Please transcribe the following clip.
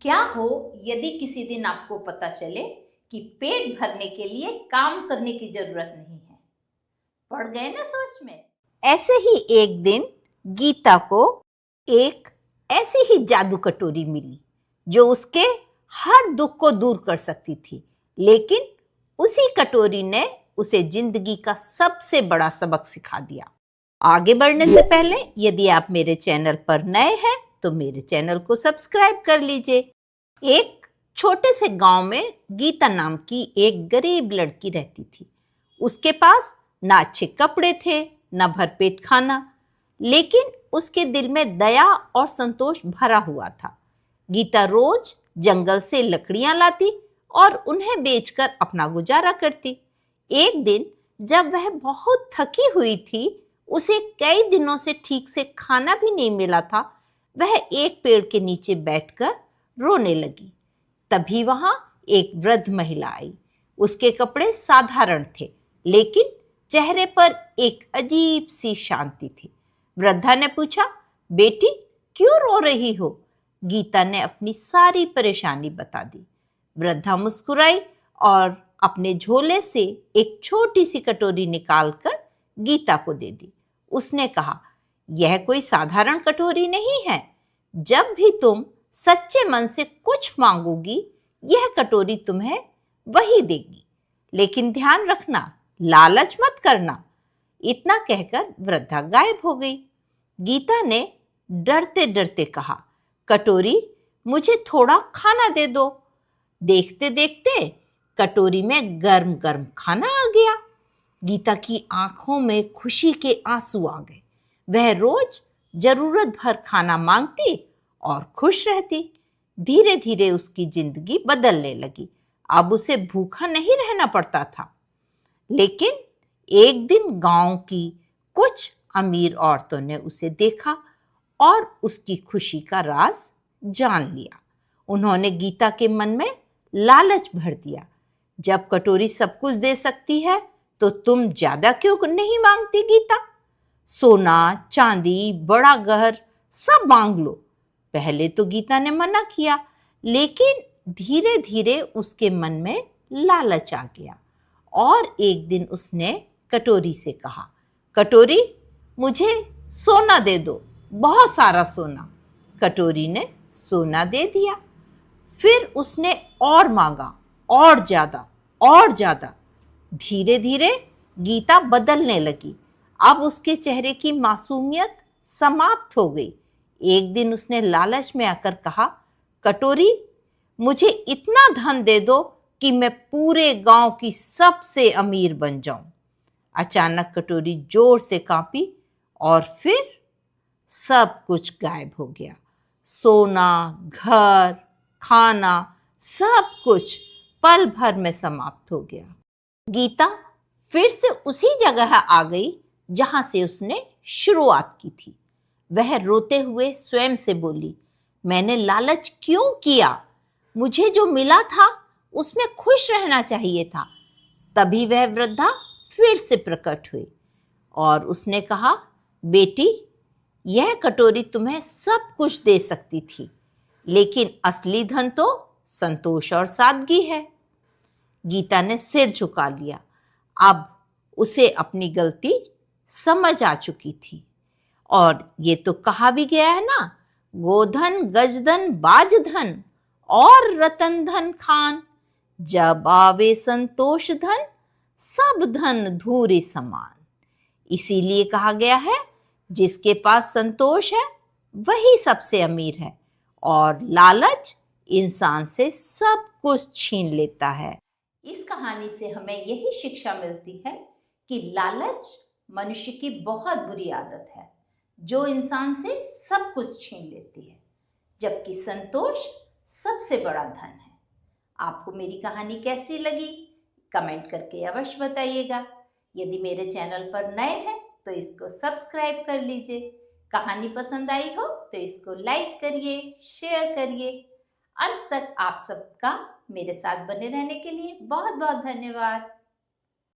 क्या हो यदि किसी दिन आपको पता चले कि पेट भरने के लिए काम करने की जरूरत नहीं है। पड़ गए ना सोच में। ऐसे ही एक दिन गीता को एक ऐसी ही जादू कटोरी मिली जो उसके हर दुख को दूर कर सकती थी। लेकिन उसी कटोरी ने उसे जिंदगी का सबसे बड़ा सबक सिखा दिया। आगे बढ़ने से पहले यदि आप मेरे चैनल पर नए हैं तो मेरे चैनल को सब्सक्राइब कर लीजिए। एक छोटे से गांव में गीता नाम की एक गरीब लड़की रहती थी। उसके पास ना अच्छे कपड़े थे, ना भरपेट खाना, लेकिन उसके दिल में दया और संतोष भरा हुआ था। गीता रोज जंगल से लकड़ियां लाती और उन्हें बेचकर अपना गुजारा करती। एक दिन जब वह बहुत थकी हुई थी, उसे कई दिनों से ठीक से खाना भी नहीं मिला था, वह एक पेड़ के नीचे बैठकर रोने लगी। तभी वहां एक वृद्ध महिला आई। उसके कपड़े साधारण थे, लेकिन चेहरे पर एक अजीब सी शांति थी। वृद्धा ने पूछा, बेटी क्यों रो रही हो? गीता ने अपनी सारी परेशानी बता दी। वृद्धा मुस्कुराई और अपने झोले से एक छोटी सी कटोरी निकालकर गीता को दे दी। उसने कहा, यह कोई साधारण कटोरी नहीं है। जब भी तुम सच्चे मन से कुछ मांगोगी, यह कटोरी तुम्हें वही देगी। लेकिन ध्यान रखना, लालच मत करना। इतना कहकर वृद्धा गायब हो गई। गीता ने डरते डरते कहा, कटोरी मुझे थोड़ा खाना दे दो। देखते देखते कटोरी में गर्म गर्म खाना आ गया। गीता की आंखों में खुशी के आंसू आ गए। वह रोज जरूरत भर खाना मांगती और खुश रहती। धीरे धीरे उसकी जिंदगी बदलने लगी। अब उसे भूखा नहीं रहना पड़ता था। लेकिन एक दिन गांव की कुछ अमीर औरतों ने उसे देखा और उसकी खुशी का राज जान लिया। उन्होंने गीता के मन में लालच भर दिया। जब कटोरी सब कुछ दे सकती है तो तुम ज्यादा क्यों नहीं मांगती गीता? सोना, चांदी, बड़ा घर सब मांग लो। पहले तो गीता ने मना किया, लेकिन धीरे धीरे उसके मन में लालच आ गया और एक दिन उसने कटोरी से कहा, कटोरी मुझे सोना दे दो, बहुत सारा सोना। कटोरी ने सोना दे दिया। फिर उसने और मांगा, और ज्यादा। धीरे धीरे गीता बदलने लगी। अब उसके चेहरे की मासूमियत समाप्त हो गई। एक दिन उसने लालच में आकर कहा, कटोरी मुझे इतना धन दे दो कि मैं पूरे गांव की सबसे अमीर बन जाऊं। अचानक कटोरी जोर से कांपी और फिर सब कुछ गायब हो गया। सोना, घर, खाना, सब कुछ पल भर में समाप्त हो गया। गीता फिर से उसी जगह आ गई जहां से उसने शुरुआत की थी। वह रोते हुए स्वयं से बोली, मैंने लालच क्यों किया? मुझे जो मिला था उसमें खुश रहना चाहिए था। तभी वह वृद्धा फिर से प्रकट हुई और उसने कहा, बेटी यह कटोरी तुम्हें सब कुछ दे सकती थी, लेकिन असली धन तो संतोष और सादगी है। गीता ने सिर झुका लिया। अब उसे अपनी गलती समझ आ चुकी थी। और ये तो कहा भी गया है ना, गोधन गजधन बाजधन और रतन धन खान, जब आवे संतोष धन सब धन धूरी समान। इसीलिए कहा गया है, जिसके पास संतोष है वही सबसे अमीर है और लालच इंसान से सब कुछ छीन लेता है। इस कहानी से हमें यही शिक्षा मिलती है कि लालच मनुष्य की बहुत बुरी आदत है जो इंसान से सब कुछ छीन लेती है, जबकि संतोष सबसे बड़ा धन है। आपको मेरी कहानी कैसी लगी कमेंट करके अवश्य बताइएगा। यदि मेरे चैनल पर नए हैं तो इसको सब्सक्राइब कर लीजिए। कहानी पसंद आई हो तो इसको लाइक करिए, शेयर करिए। अंत तक आप सबका मेरे साथ बने रहने के लिए बहुत बहुत धन्यवाद।